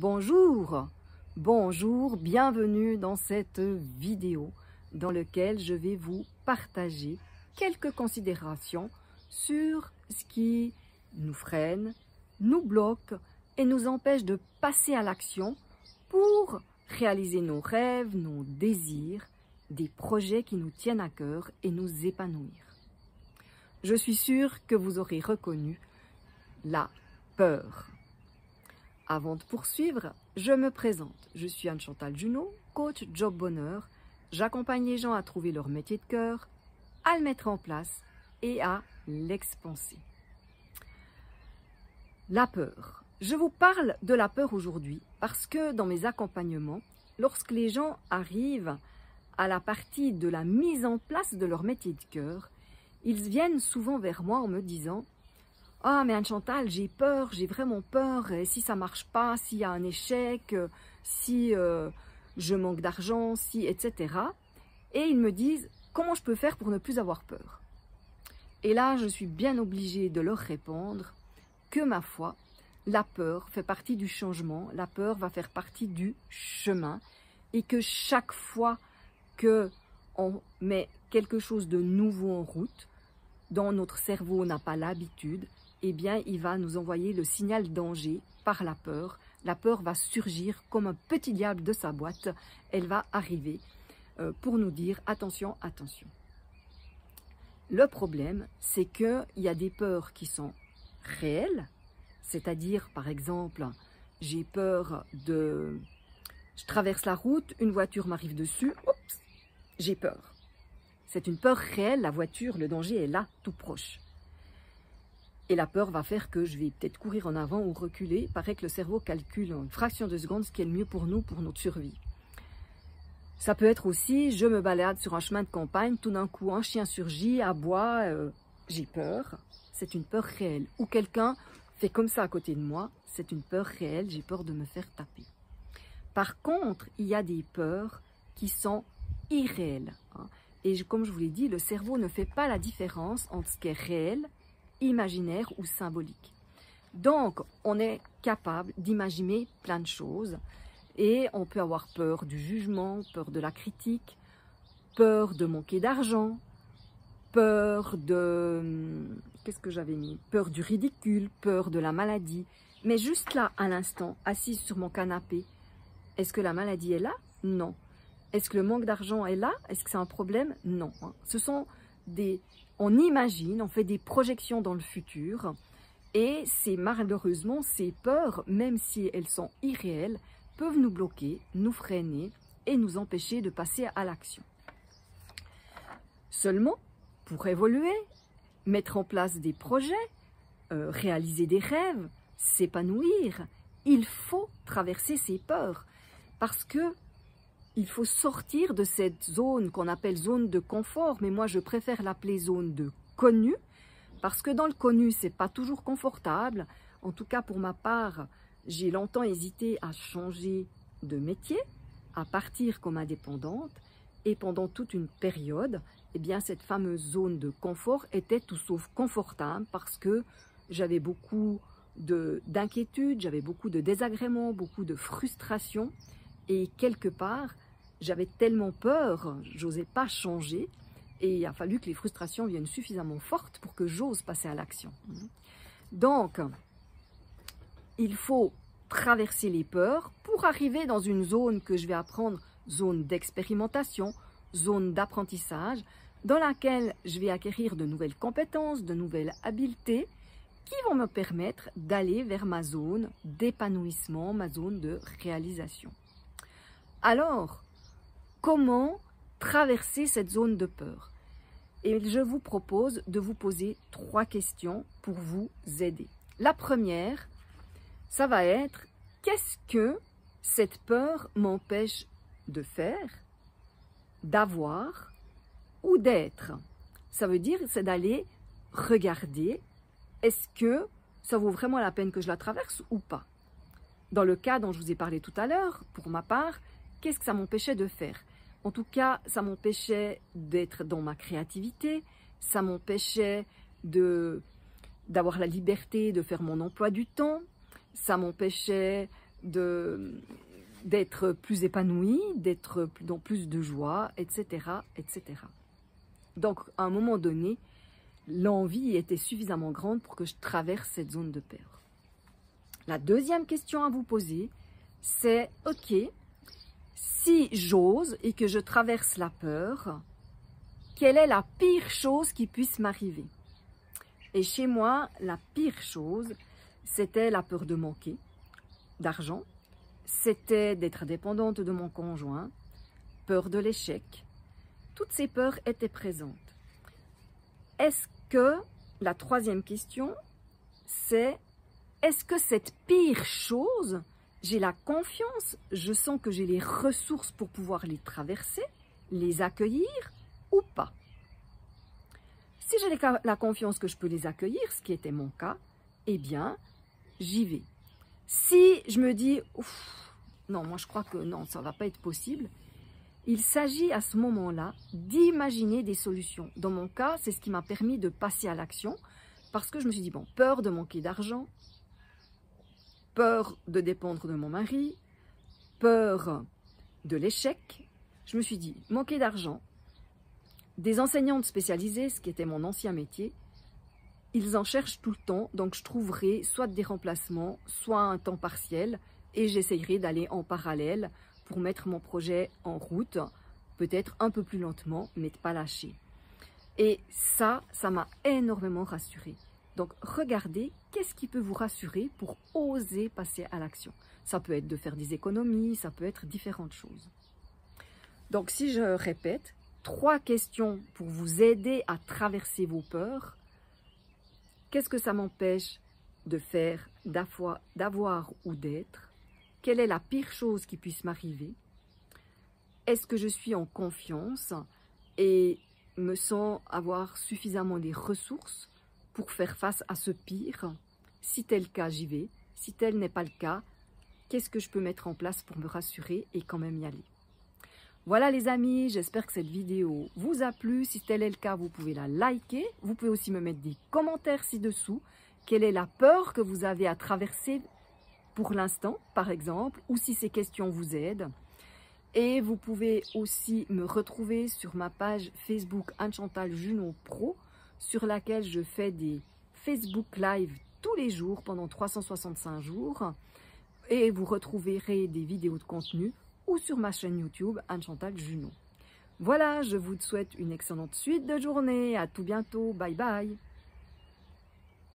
Bonjour, bonjour, bienvenue dans cette vidéo dans laquelle je vais vous partager quelques considérations sur ce qui nous freine, nous bloque et nous empêche de passer à l'action pour réaliser nos rêves, nos désirs, des projets qui nous tiennent à cœur et nous épanouir. Je suis sûre que vous aurez reconnu la peur. Avant de poursuivre, je me présente. Je suis Anne-Chantal Junot, coach Job Bonheur. J'accompagne les gens à trouver leur métier de cœur, à le mettre en place et à l'expanser. La peur. Je vous parle de la peur aujourd'hui parce que dans mes accompagnements, lorsque les gens arrivent à la partie de la mise en place de leur métier de cœur, ils viennent souvent vers moi en me disant « Ah, mais Anne-Chantal, j'ai peur, j'ai vraiment peur, et si ça ne marche pas, s'il y a un échec, si je manque d'argent, si, etc. » Et ils me disent « Comment je peux faire pour ne plus avoir peur ?» Et là, je suis bien obligée de leur répondre que, ma foi, la peur fait partie du changement, la peur va faire partie du chemin, et que chaque fois qu'on met quelque chose de nouveau en route, dont notre cerveau n'a pas l'habitude, eh bien, il va nous envoyer le signal danger par la peur. La peur va surgir comme un petit diable de sa boîte. Elle va arriver pour nous dire « Attention, attention ». Le problème, c'est qu'il y a des peurs qui sont réelles, c'est-à-dire, par exemple, j'ai peur de... Je traverse la route, une voiture m'arrive dessus, oups, j'ai peur. C'est une peur réelle, la voiture, le danger est là, tout proche. Et la peur va faire que je vais peut-être courir en avant ou reculer. Il paraît que le cerveau calcule en une fraction de seconde ce qui est le mieux pour nous, pour notre survie. Ça peut être aussi, je me balade sur un chemin de campagne, tout d'un coup un chien surgit, aboie, j'ai peur. C'est une peur réelle. Ou quelqu'un fait comme ça à côté de moi, c'est une peur réelle, j'ai peur de me faire taper. Par contre, il y a des peurs qui sont irréelles. Et comme je vous l'ai dit, le cerveau ne fait pas la différence entre ce qui est réel, imaginaire ou symbolique. Donc, on est capable d'imaginer plein de choses et on peut avoir peur du jugement, peur de la critique, peur de manquer d'argent, peur de... Qu'est-ce que j'avais mis? Peur du ridicule, peur de la maladie. Mais juste là, à l'instant, assise sur mon canapé, est-ce que la maladie est là? Non. Est-ce que le manque d'argent est là? Est-ce que c'est un problème? Non. Ce sont des... On imagine, on fait des projections dans le futur et c'est malheureusement ces peurs, même si elles sont irréelles, peuvent nous bloquer, nous freiner et nous empêcher de passer à l'action. Seulement, pour évoluer, mettre en place des projets, réaliser des rêves, s'épanouir, il faut traverser ces peurs parce que il faut sortir de cette zone qu'on appelle zone de confort, mais moi je préfère l'appeler zone de connu, parce que dans le connu, c'est pas toujours confortable. En tout cas, pour ma part, j'ai longtemps hésité à changer de métier, à partir comme indépendante, et pendant toute une période, eh bien, cette fameuse zone de confort était tout sauf confortable, parce que j'avais beaucoup d'inquiétudes, j'avais beaucoup de désagréments, beaucoup de frustration, et quelque part, j'avais tellement peur, j'osais pas changer et il a fallu que les frustrations viennent suffisamment fortes pour que j'ose passer à l'action. Donc, il faut traverser les peurs pour arriver dans une zone que je vais apprendre, zone d'expérimentation, zone d'apprentissage, dans laquelle je vais acquérir de nouvelles compétences, de nouvelles habiletés qui vont me permettre d'aller vers ma zone d'épanouissement, ma zone de réalisation. Alors, comment traverser cette zone de peur? Et je vous propose de vous poser 3 questions pour vous aider. La première, ça va être qu'est-ce que cette peur m'empêche de faire, d'avoir ou d'être? Ça veut dire, c'est d'aller regarder, est-ce que ça vaut vraiment la peine que je la traverse ou pas? Dans le cas dont je vous ai parlé tout à l'heure, pour ma part, qu'est-ce que ça m'empêchait de faire? En tout cas, ça m'empêchait d'être dans ma créativité, ça m'empêchait d'avoir la liberté de faire mon emploi du temps, ça m'empêchait d'être plus épanoui, d'être dans plus de joie, etc., etc. Donc, à un moment donné, l'envie était suffisamment grande pour que je traverse cette zone de peur. La deuxième question à vous poser, c'est « Ok, si j'ose et que je traverse la peur, quelle est la pire chose qui puisse m'arriver ?» Et chez moi, la pire chose, c'était la peur de manquer d'argent, c'était d'être dépendante de mon conjoint, peur de l'échec. Toutes ces peurs étaient présentes. Est-ce que, la troisième question, c'est est-ce que cette pire chose, j'ai la confiance, je sens que j'ai les ressources pour pouvoir les traverser, les accueillir ou pas? Si j'ai la confiance que je peux les accueillir, ce qui était mon cas, eh bien, j'y vais. Si je me dis, non, moi je crois que non, ça ne va pas être possible, il s'agit à ce moment-là d'imaginer des solutions. Dans mon cas, c'est ce qui m'a permis de passer à l'action, parce que je me suis dit, bon, peur de manquer d'argent, peur de dépendre de mon mari, peur de l'échec. Je me suis dit, manquer d'argent, des enseignantes spécialisées, ce qui était mon ancien métier, ils en cherchent tout le temps, donc je trouverai soit des remplacements, soit un temps partiel, et j'essayerai d'aller en parallèle pour mettre mon projet en route, peut-être un peu plus lentement, mais de pas lâcher. Et ça m'a énormément rassurée. Donc regardez, qu'est-ce qui peut vous rassurer pour oser passer à l'action? Ça peut être de faire des économies, ça peut être différentes choses. Donc si je répète, 3 questions pour vous aider à traverser vos peurs. Qu'est-ce que ça m'empêche de faire, d'avoir ou d'être? Quelle est la pire chose qui puisse m'arriver? Est-ce que je suis en confiance et me sens avoir suffisamment des ressources pour faire face à ce pire? Si tel cas, j'y vais. Si tel n'est pas le cas, qu'est-ce que je peux mettre en place pour me rassurer et quand même y aller? Voilà les amis, j'espère que cette vidéo vous a plu. Si tel est le cas, vous pouvez la liker. Vous pouvez aussi me mettre des commentaires ci-dessous. Quelle est la peur que vous avez à traverser pour l'instant, par exemple, ou si ces questions vous aident. Et vous pouvez aussi me retrouver sur ma page Facebook Anne-Chantal Junot Pro, sur laquelle je fais des Facebook Live tous les jours pendant 365 jours. Et vous retrouverez des vidéos de contenu ou sur ma chaîne YouTube Anne-Chantal Junot. Voilà, je vous souhaite une excellente suite de journée. À tout bientôt. Bye bye.